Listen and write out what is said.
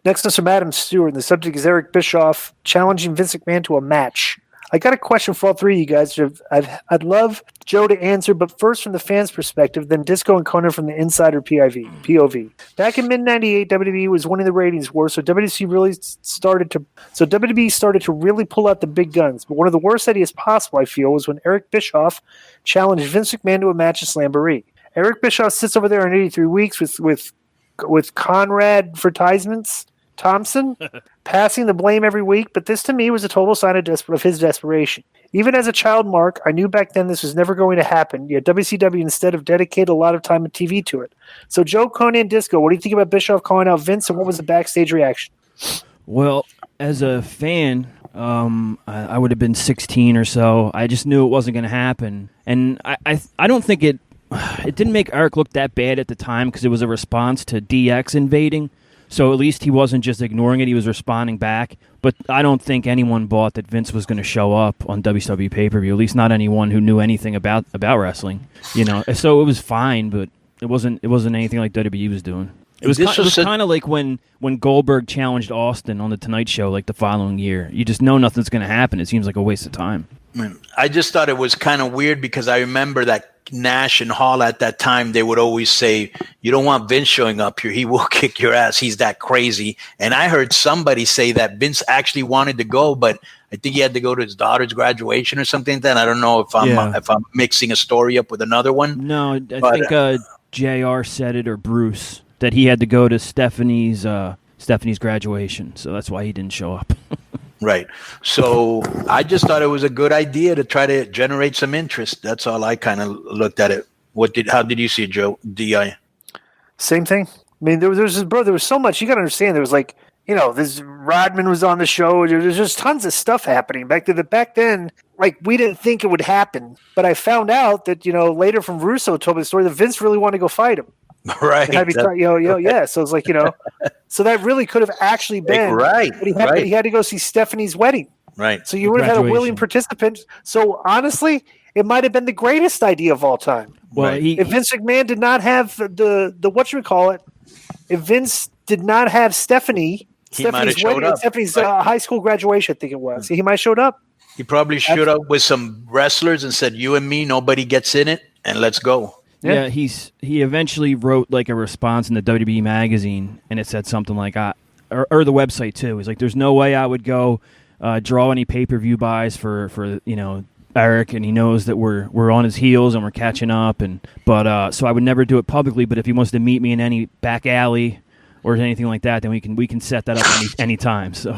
Next is from Adam Stewart, and the subject is Eric Bischoff challenging Vince McMahon to a match. I got a question for all three of you guys. I'd love Joe to answer, but first from the fans' perspective, then Disco and Konnan from the insider POV. Back in mid-98, WWE was winning the ratings war, so WWE started to really pull out the big guns. But one of the worst ideas possible, I feel, was when Eric Bischoff challenged Vince McMahon to a match at Slamboree. Eric Bischoff sits over there in 83 weeks with Conrad advertisements. Thompson, passing the blame every week, but this to me was a total sign of his desperation. Even as a child, Mark, I knew back then this was never going to happen, yet WCW instead have dedicated a lot of time and TV to it. So Joe, Konnan, Disco, what do you think about Bischoff calling out Vince, and what was the backstage reaction? Well, as a fan, I would have been 16 or so. I just knew it wasn't going to happen. And I don't think it didn't make Eric look that bad at the time because it was a response to DX invading. So at least he wasn't just ignoring it; he was responding back. But I don't think anyone bought that Vince was going to show up on WWE pay-per-view. At least not anyone who knew anything about wrestling. So it was fine, but it wasn't anything like WWE was doing. It was kind of like when Goldberg challenged Austin on the Tonight Show, like the following year. You just know nothing's going to happen. It seems like a waste of time. I just thought it was kind of weird because I remember that Nash and Hall at that time, they would always say, you don't want Vince showing up here. He will kick your ass. He's that crazy. And I heard somebody say that Vince actually wanted to go, but I think he had to go to his daughter's graduation or something. Then I don't know if I'm mixing a story up with another one. No, I think JR said it, or Bruce, that he had to go to Stephanie's graduation. So that's why he didn't show up. Right. So I just thought it was a good idea to try to generate some interest. That's all I kind of looked at it. How did you see it, Joe? DI? Same thing. I mean, there was so much. You got to understand. There was this Rodman was on the show. There's just tons of stuff happening back then. Like, we didn't think it would happen, but I found out that later from Russo told me the story that Vince really wanted to go fight him. Right. Yeah. So it's like, so that really could have actually been right. But he had to go see Stephanie's wedding. Right. So you would have had a willing participant. So honestly, it might have been the greatest idea of all time. Well, if Vince McMahon did not have the if Vince did not have Stephanie's wedding, Stephanie's high school graduation, I think it was. He might have showed up. He probably showed up with some wrestlers and said, "You and me, nobody gets in it, and let's go." Yeah, he eventually wrote like a response in the WWE magazine, and it said something like, or the website too. He's like, "There's no way I would go draw any pay-per-view buys for Eric, and he knows that we're on his heels and we're catching up, so I would never do it publicly. But if he wants to meet me in any back alley or anything like that, then we can set that up any time." So